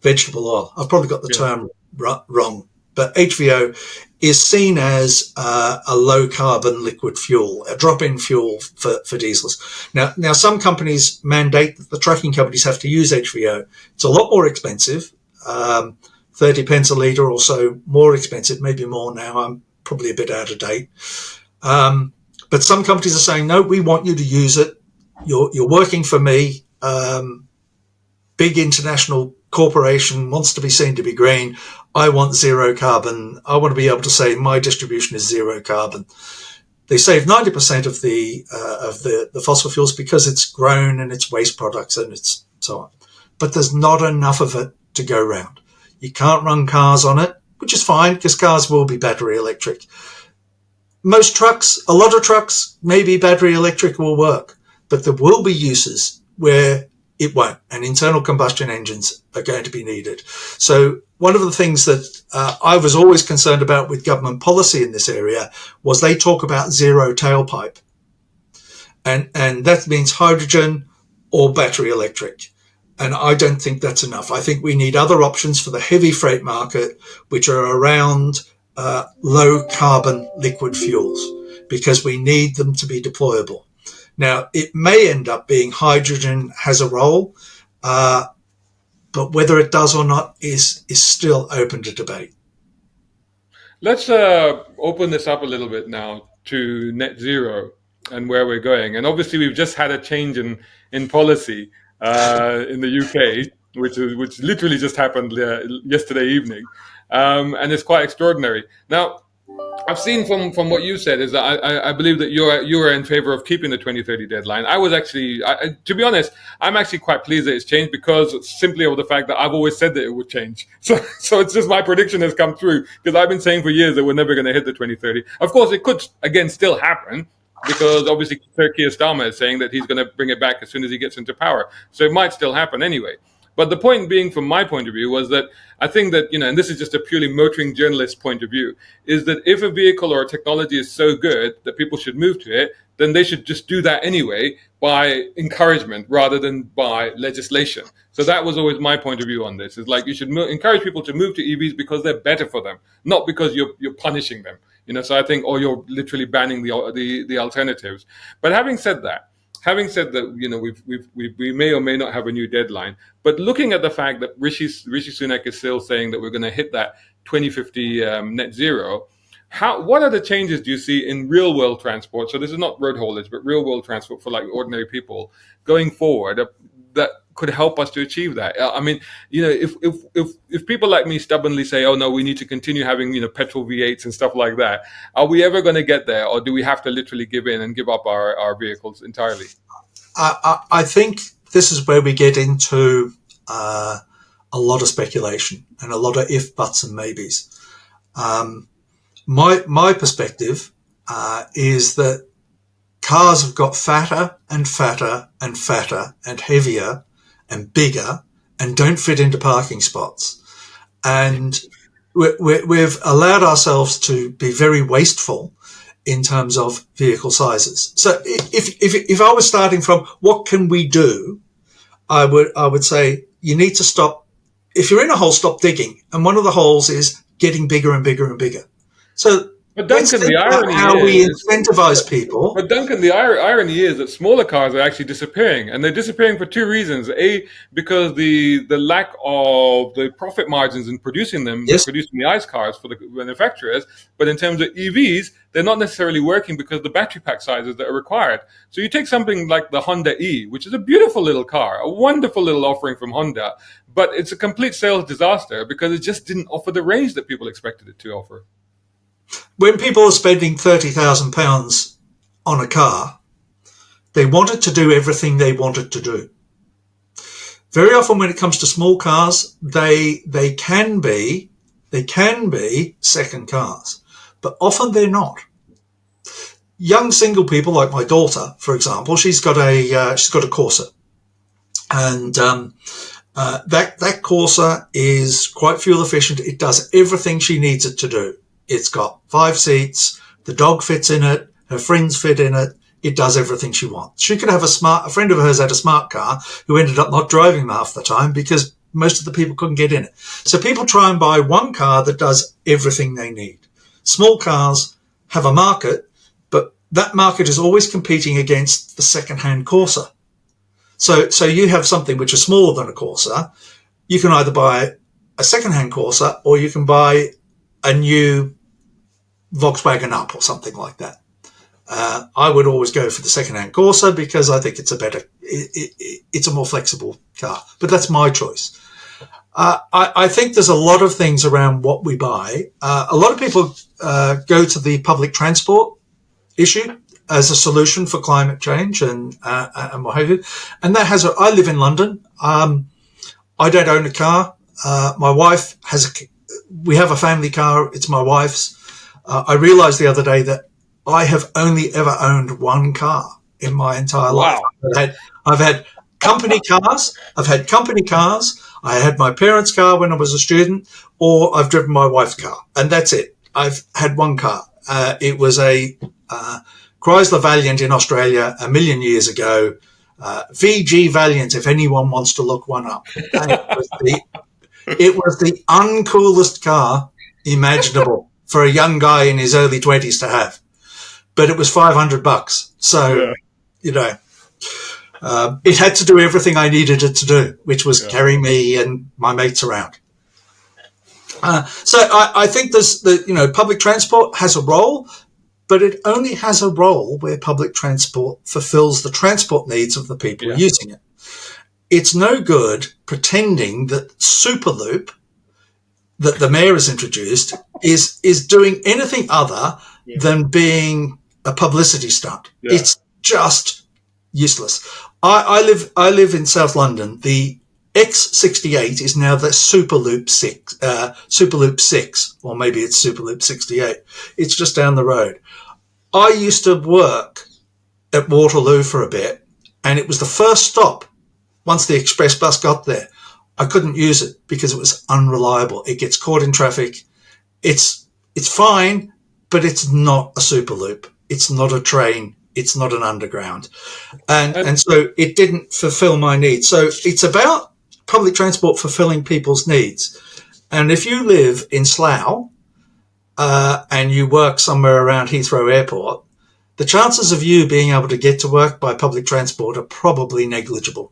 vegetable oil. I've probably got the term wrong, but HVO is seen as a low carbon liquid fuel, a drop-in fuel for diesels. Now some companies mandate that the trucking companies have to use HVO. It's a lot more expensive, 30 pence a litre or so more expensive, maybe more now. I'm probably a bit out of date. But some companies are saying, no, we want you to use it. You're working for me. Big international corporation wants to be seen to be green. I want zero carbon. I want to be able to say my distribution is zero carbon. They save 90% of the fossil fuels because it's grown and it's waste products and it's so on. But there's not enough of it to go round. You can't run cars on it, which is fine because cars will be battery electric. Most trucks, a lot of trucks, maybe battery electric will work, but there will be uses where it won't, and internal combustion engines are going to be needed. So one of the things that I was always concerned about with government policy in this area was they talk about zero tailpipe. And that means hydrogen or battery electric. And I don't think that's enough. I think we need other options for the heavy freight market, which are around low carbon liquid fuels, because we need them to be deployable. Now, it may end up being hydrogen has a role, but whether it does or not is still open to debate. Let's open this up a little bit now to net zero and where we're going. And obviously, we've just had a change in policy in the UK, which literally just happened yesterday evening, and it's quite extraordinary. Now, I've seen from what you said is that I believe that you are in favor of keeping the 2030 deadline. I was actually, to be honest, I'm actually quite pleased that it's changed because simply of the fact that I've always said that it would change. So it's just my prediction has come through because I've been saying for years that we're never going to hit the 2030. Of course, it could again still happen because obviously Keir Starmer is saying that he's going to bring it back as soon as he gets into power. So it might still happen anyway. But the point being, from my point of view, was that I think that, and this is just a purely motoring journalist point of view, is that if a vehicle or a technology is so good that people should move to it, then they should just do that anyway by encouragement rather than by legislation. So that was always my point of view on this. Is like you should encourage people to move to EVs because they're better for them, not because you're punishing them. So I think, or you're literally banning the alternatives. But having said that, we may or may not have a new deadline, but looking at the fact that Rishi Sunak is still saying that we're going to hit that 2050 net zero, what are the changes do you see in real world transport? So this is not road haulage, but real world transport for like ordinary people going forward that could help us to achieve that. I mean, if people like me stubbornly say, oh no, we need to continue having, petrol V8s and stuff like that, are we ever going to get there? Or do we have to literally give in and give up our vehicles entirely? I think this is where we get into a lot of speculation and a lot of if, buts and maybes. My perspective is that cars have got fatter and fatter and fatter and heavier and bigger and don't fit into parking spots. And we've allowed ourselves to be very wasteful in terms of vehicle sizes. So if I was starting from what can we do, I would say you need to stop. If you're in a hole, stop digging. And one of the holes is getting bigger and bigger and bigger. So but Duncan, the irony how we incentivize people. But Duncan, the irony is that smaller cars are actually disappearing, and they're disappearing for two reasons. A, because the lack of the profit margins in producing them, yes, producing the ICE cars for the manufacturers. But in terms of EVs, they're not necessarily working because of the battery pack sizes that are required. So you take something like the Honda E, which is a beautiful little car, a wonderful little offering from Honda, but it's a complete sales disaster because it just didn't offer the range that people expected it to offer. When people are spending £30,000 on a car, they want it to do everything they want it to do. Very often when it comes to small cars, they can be They can be second cars, but often they're not. Young single people like my daughter, for example, she's got a Corsa, and that Corsa is quite fuel efficient. It does everything she needs it to do. It's got 5 seats, the dog fits in it, her friends fit in it. It does everything she wants. She could have a friend of hers had a smart car who ended up not driving them half the time because most of the people couldn't get in it. So people try and buy one car that does everything they need. Small cars have a market, but that market is always competing against the second-hand Corsa. So you have something which is smaller than a Corsa. You can either buy a second-hand Corsa or you can buy a new Volkswagen Up or something like that. I would always go for the second-hand Corsa because I think it's a more flexible car. But that's my choice. I think there's a lot of things around what we buy. A lot of people go to the public transport issue as a solution for climate change and what have you. And that I live in London. I don't own a car. My wife we have a family car. It's my wife's. I realized the other day that I have only ever owned one car in my entire life. I've had company cars. I had my parents' car when I was a student, or I've driven my wife's car, and that's it. I've had one car. It was a Chrysler Valiant in Australia a million years ago. VG Valiant, if anyone wants to look one up. It was the uncoolest car imaginable for a young guy in his early 20s to have. But it was $500. So, it had to do everything I needed it to do, which was carry me and my mates around. So I think public transport has a role, but it only has a role where public transport fulfills the transport needs of the people using it. It's no good pretending that Superloop that the mayor has introduced is doing anything other than being a publicity stunt. Yeah. It's just useless. I live in South London. The X68 is now the Superloop 6, or maybe it's Superloop 68. It's just down the road. I used to work at Waterloo for a bit, and it was the first stop. Once the express bus got there, I couldn't use it because it was unreliable. It gets caught in traffic. It's fine, but it's not a Superloop. It's not a train. It's not an underground. And so it didn't fulfill my needs. So it's about public transport fulfilling people's needs. And if you live in Slough and you work somewhere around Heathrow Airport, the chances of you being able to get to work by public transport are probably negligible.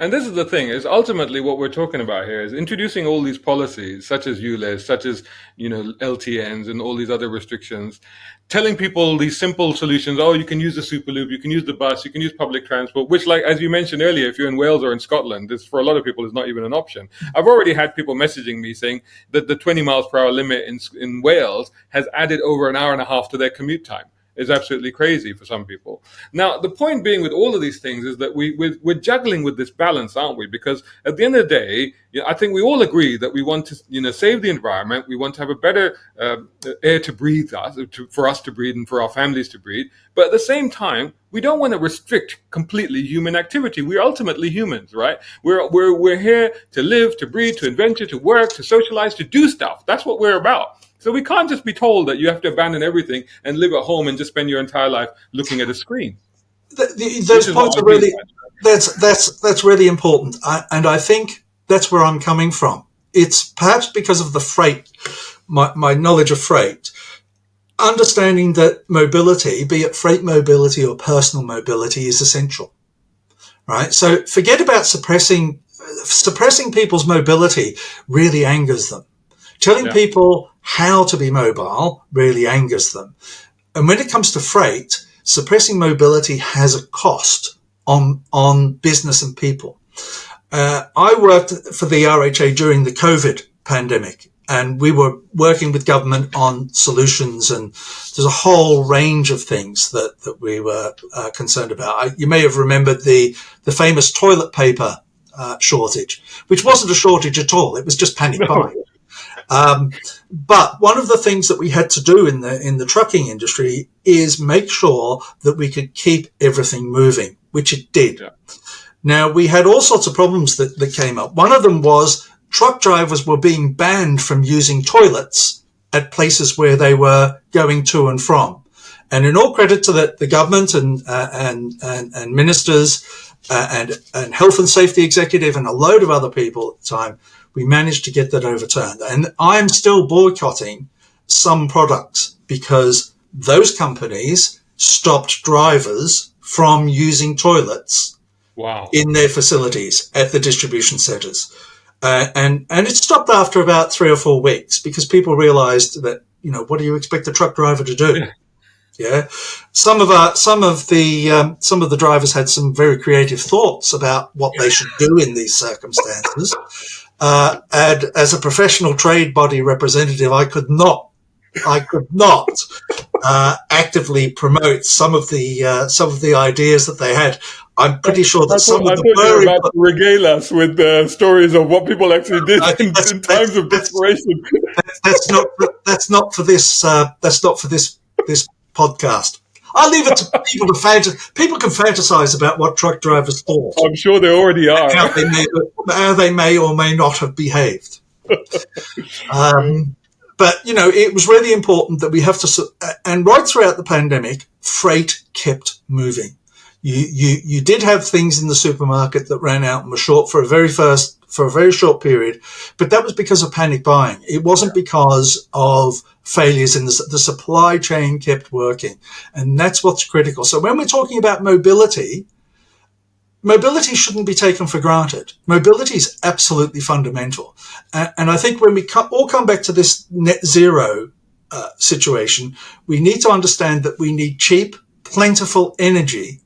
And this is the thing, is ultimately what we're talking about here is introducing all these policies, such as ULEZ, such as, LTNs and all these other restrictions, telling people these simple solutions. Oh, you can use the Superloop, you can use the bus, you can use public transport, which, like, as you mentioned earlier, if you're in Wales or in Scotland, this for a lot of people is not even an option. I've already had people messaging me saying that the 20 miles per hour limit in Wales has added over an hour and a half to their commute time. Is absolutely crazy for some people. Now, the point being with all of these things is that we're juggling with this balance, aren't we? Because at the end of the day, I think we all agree that we want to, save the environment. We want to have a better air to breathe, for us to breathe and for our families to breathe. But at the same time, we don't want to restrict completely human activity. We're ultimately humans, right? We're here to live, to breathe, to adventure, to work, to socialize, to do stuff. That's what we're about. So we can't just be told that you have to abandon everything and live at home and just spend your entire life looking at a screen. Those points are really, that's really important. And I think that's where I'm coming from. It's perhaps because of the freight, my knowledge of freight, understanding that mobility, be it freight mobility or personal mobility, is essential, right? So forget about suppressing people's mobility really angers them. Telling people how to be mobile really angers them. And when it comes to freight, suppressing mobility has a cost on business and people. I worked for the RHA during the COVID pandemic, and we were working with government on solutions, and there's a whole range of things that we were concerned about. You may have remembered the famous toilet paper shortage, which wasn't a shortage at all. It was just panic buying. But one of the things that we had to do in the trucking industry is make sure that we could keep everything moving, which it did. Yeah. Now, we had all sorts of problems that came up. One of them was truck drivers were being banned from using toilets at places where they were going to and from. And in all credit to the government and ministers and health and safety executive and a load of other people at the time, we managed to get that overturned. And I'm still boycotting some products because those companies stopped drivers from using toilets Wow. in their facilities at the distribution centres. And it stopped after about 3 or 4 weeks because people realised that, what do you expect a truck driver to do? Yeah. Some of the drivers had some very creative thoughts about what they should do in these circumstances. And as a professional trade body representative, I could not actively promote some of the ideas that they had. I'm pretty sure that some of you were about to regale us with the stories of what people actually did in times of desperation. That's not for this podcast. I'll leave it to people to fantasize. People can fantasize about what truck drivers thought. I'm sure they already are. How they may or may not have behaved. But, it was really important that we have to, and right throughout the pandemic, freight kept moving. You did have things in the supermarket that ran out and were short for a very short period, but that was because of panic buying. It wasn't because of failures in the supply chain kept working. And that's what's critical. So when we're talking about mobility shouldn't be taken for granted. Mobility is absolutely fundamental. And I think when we all come back to this net zero situation, we need to understand that we need cheap, plentiful energy.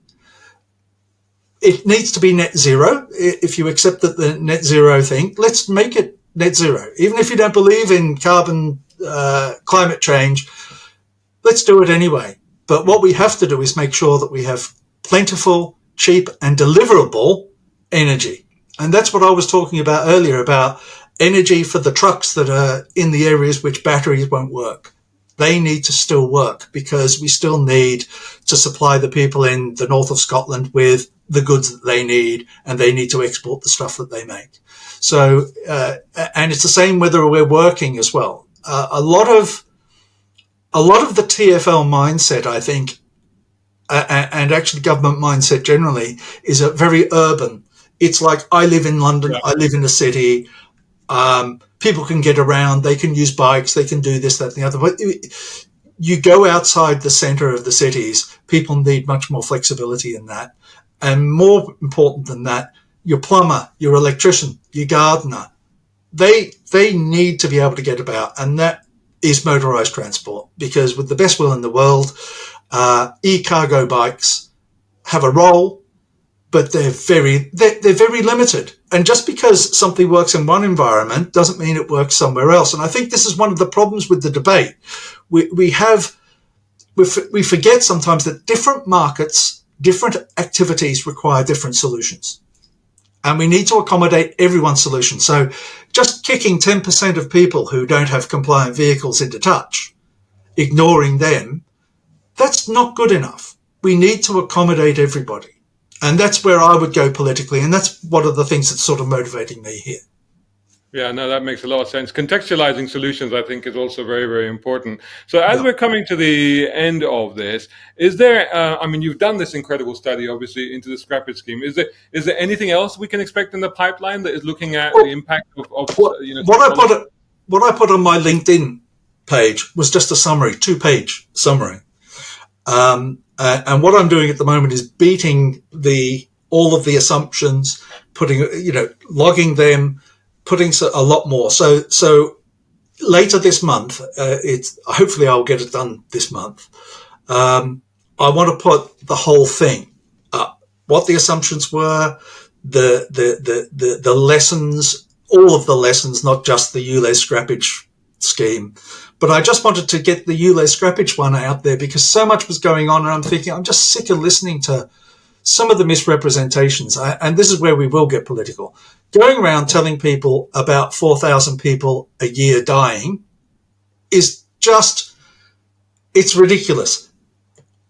It needs to be net zero. If you accept that the net zero thing, let's make it net zero. Even if you don't believe in climate change, let's do it anyway. But what we have to do is make sure that we have plentiful, cheap and deliverable energy. And that's what I was talking about earlier, about energy for the trucks that are in the areas which batteries won't work. They need to still work because we still need to supply the people in the north of Scotland with the goods that they need, and they need to export the stuff that they make. So, and it's the same whether we're working as well. A lot of the TfL mindset, I think, and actually government mindset generally, is a very urban. It's like, I live in London, I live in a city. People can get around, they can use bikes, they can do this, that, and the other. But you go outside the centre of the cities, people need much more flexibility in that. And more important than that, your plumber, your electrician, your gardener, they need to be able to get about. And that is motorised transport, because with the best will in the world, e-cargo bikes have a role, but they're very limited. And just because something works in one environment doesn't mean it works somewhere else. And I think this is one of the problems with the debate. We forget sometimes that different markets, different activities require different solutions. And we need to accommodate everyone's solution. So just kicking 10% of people who don't have compliant vehicles into touch, ignoring them, that's not good enough. We need to accommodate everybody. And that's where I would go politically. And that's one of the things that's sort of motivating me here. Yeah, no, that makes a lot of sense. Contextualizing solutions, I think, is also very, very important. So as we're coming to the end of this, is there, you've done this incredible study, obviously, into the scrappage scheme. Is there anything else we can expect in the pipeline that is looking at the impact of what I put on my LinkedIn page was just a summary, 2-page summary. And what I'm doing at the moment is beating all of the assumptions, logging them, putting a lot more. So later this month, hopefully I'll get it done this month. I want to put the whole thing up, what the assumptions were, the lessons, all of the lessons, not just the ULEZ Scrappage Scheme. But I just wanted to get the ULEZ Scrappage one out there because so much was going on, and I'm thinking I'm just sick of listening to some of the misrepresentations. And this is where we will get political. Going around telling people about 4,000 people a year dying is just, it's ridiculous.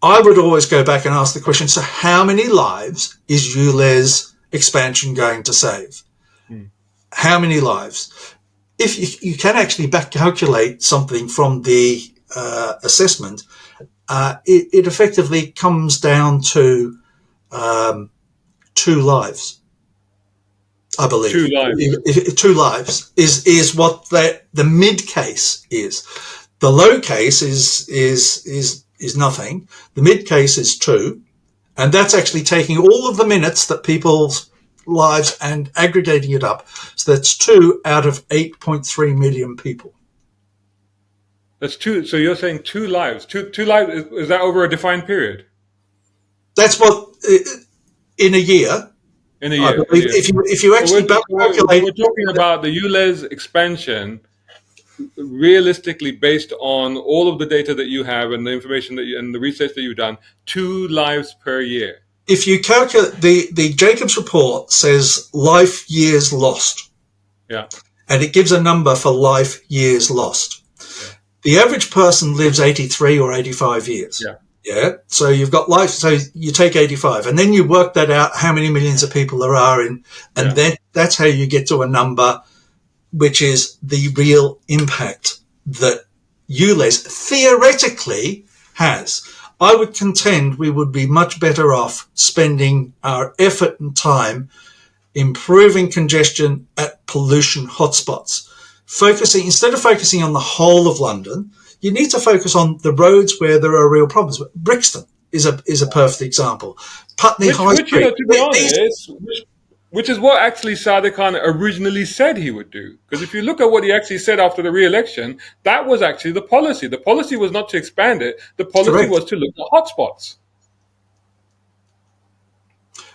I would always go back and ask the question, so how many lives is ULEZ expansion going to save? How many lives? If you can actually back calculate something from the assessment, it effectively comes down to 2 lives, I believe. 2 lives. 2 lives is what the mid case is. The low case is nothing. The mid case is 2, and that's actually taking all of the minutes that people's lives and aggregating it up. So that's 2 out of 8.3 million people. That's 2. So you're saying 2 lives. Two lives. Is that over a defined period? That's what in a year. In a year. I believe if you actually calculate, we're talking about the ULEZ expansion. Realistically, based on all of the data that you have and the information that and the research that you've done, 2 lives per year. If you calculate the Jacobs report says life years lost. Yeah. And it gives a number for life years lost. Yeah. The average person lives 83 or 85 years. Yeah. Yeah. So you've got life. So you take 85 and then you work that out, how many millions of people there are in, and then that's how you get to a number, which is the real impact that ULEZ theoretically has. I would contend we would be much better off spending our effort and time improving congestion at pollution hotspots. Instead of focusing on the whole of London, you need to focus on the roads where there are real problems. Brixton is a perfect example. Putney High Street. To be honest, which is what actually Sadiq Khan originally said he would do. Because if you look at what he actually said after the re-election, that was actually the policy. The policy was not to expand it. The policy was to look at hotspots.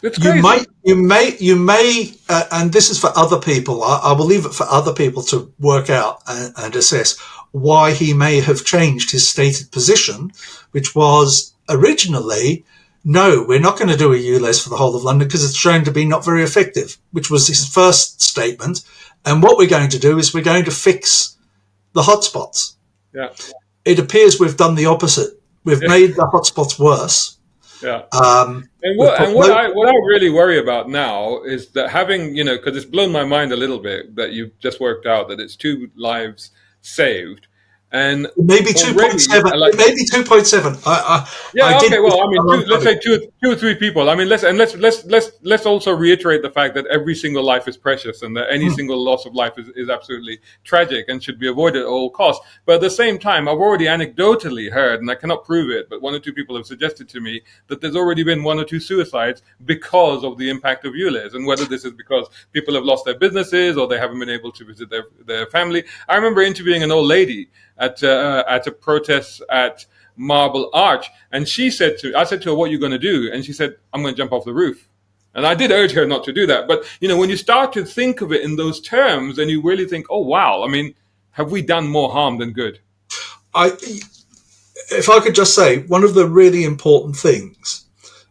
It's crazy. You may, and this is for other people. I will leave it for other people to work out and assess why he may have changed his stated position, which was originally, no, we're not going to do a ULEZ for the whole of London because it's shown to be not very effective, which was his first statement. And what we're going to do is we're going to fix the hotspots. Yeah. It appears we've done the opposite. We've made the hotspots worse. Yeah. What I really worry about now is that having, because it's blown my mind a little bit that you've just worked out that it's 2 lives saved. And maybe 2.7. Maybe 2.7. Let's say 2 or 3 people. I mean, let's also reiterate the fact that every single life is precious, and that any single loss of life is absolutely tragic and should be avoided at all costs. But at the same time, I've already anecdotally heard, and I cannot prove it, but 1 or 2 people have suggested to me that there's already been 1 or 2 suicides because of the impact of ULEZ, and whether this is because people have lost their businesses or they haven't been able to visit their family. I remember interviewing an old lady at a protest at Marble Arch, and I said to her, "What are you going to do?" And she said, "I'm going to jump off the roof." And I did urge her not to do that. But when you start to think of it in those terms, and you really think, "Oh wow, I mean, have we done more harm than good?" If I could just say, one of the really important things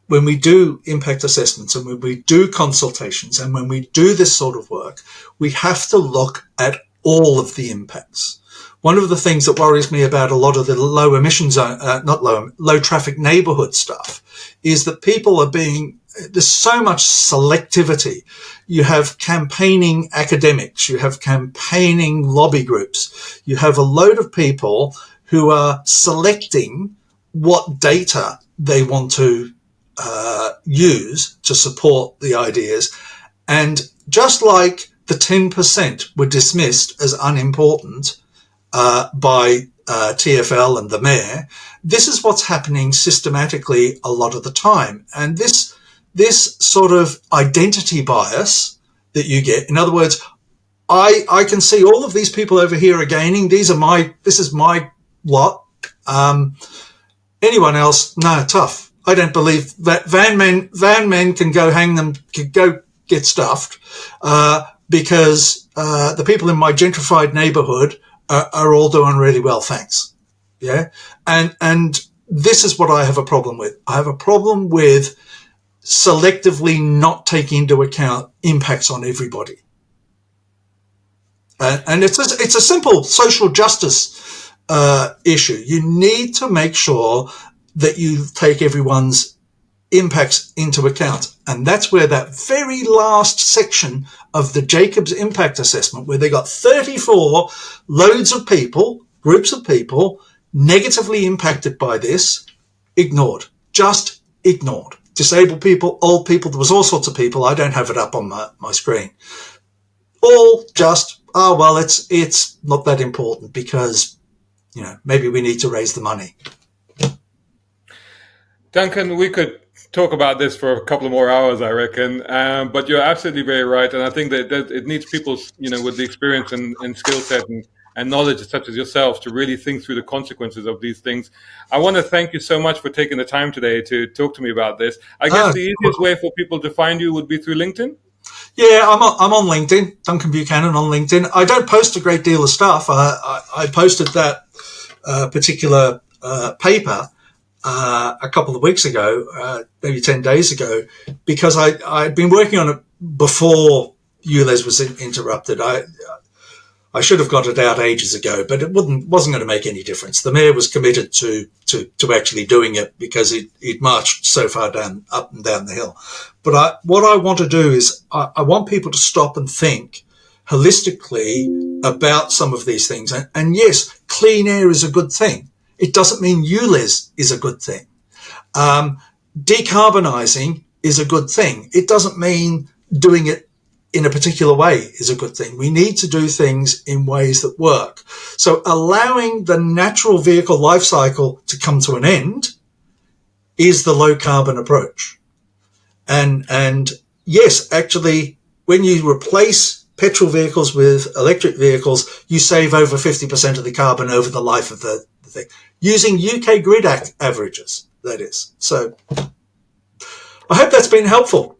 when we do impact assessments and when we do consultations and when we do this sort of work, we have to look at all of the impacts. One of the things that worries me about a lot of the low emissions, low traffic neighborhood stuff is that people there's so much selectivity. You have campaigning academics, you have campaigning lobby groups, you have a load of people who are selecting what data they want to use to support the ideas. And just like the 10% were dismissed as unimportant by TfL and the mayor, this is what's happening systematically a lot of the time. And this sort of identity bias that you get, in other words, I can see all of these people over here are gaining. This is my lot. Anyone else? No, tough. I don't believe that van men can go can go get stuffed, because the people in my gentrified neighborhood are all doing really well, thanks. Yeah. And this is what I have a problem with. I have a problem with selectively not taking into account impacts on everybody. And it's a simple social justice issue. You need to make sure that you take everyone's impacts into account. And that's where that very last section of the Jacobs impact assessment, where they got 34 loads of people, groups of people, negatively impacted by this, ignored, just ignored. Disabled people, old people, there was all sorts of people. I don't have it up on my screen. All just, oh, well, it's not that important because, maybe we need to raise the money. Duncan, we could talk about this for a couple of more hours, I reckon. But you're absolutely very right, and I think that it needs people, with the experience and skill set and knowledge such as yourself to really think through the consequences of these things. I want to thank you so much for taking the time today to talk to me about this. I guess the easiest way for people to find you would be through LinkedIn. Yeah, I'm on LinkedIn, Duncan Buchanan on LinkedIn. I don't post a great deal of stuff. I posted that particular paper a couple of weeks ago, maybe 10 days ago, because I'd been working on it before ULEZ was interrupted. I should have got it out ages ago, but it wasn't going to make any difference. The mayor was committed to actually doing it because he'd marched so far up and down the hill. But what I want to do is I want people to stop and think holistically about some of these things. And yes, clean air is a good thing. It doesn't mean ULEZ is a good thing. Decarbonising is a good thing. It doesn't mean doing it in a particular way is a good thing. We need to do things in ways that work. So allowing the natural vehicle life cycle to come to an end is the low carbon approach. And yes, actually, when you replace petrol vehicles with electric vehicles, you save over 50% of the carbon over the life of the thing, using UK grid averages, that is. So I hope that's been helpful.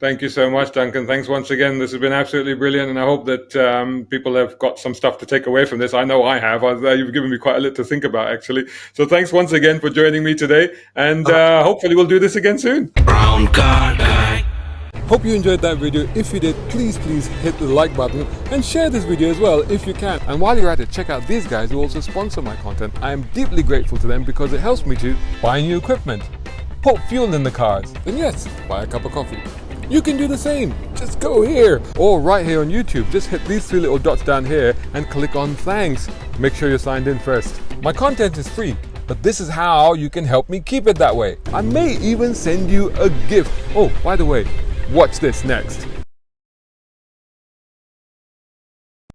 Thank you so much, Duncan. Thanks once again. This has been absolutely brilliant, and I hope that people have got some stuff to take away from this. I know I have. You've given me quite a lot to think about, actually. So thanks once again for joining me today, and hopefully we'll do this again soon. Brown car guy. Hope you enjoyed that video. If you did, please hit the like button and share this video as well if you can. And while you're at it, check out these guys who also sponsor my content. I am deeply grateful to them because it helps me to buy new equipment, put fuel in the cars, and yes, buy a cup of coffee. You can do the same. Just go here or right here on YouTube. Just hit these three little dots down here and click on thanks. Make sure you're signed in first. My content is free, but this is how you can help me keep it that way. I may even send you a gift. Oh, by the way, watch this next.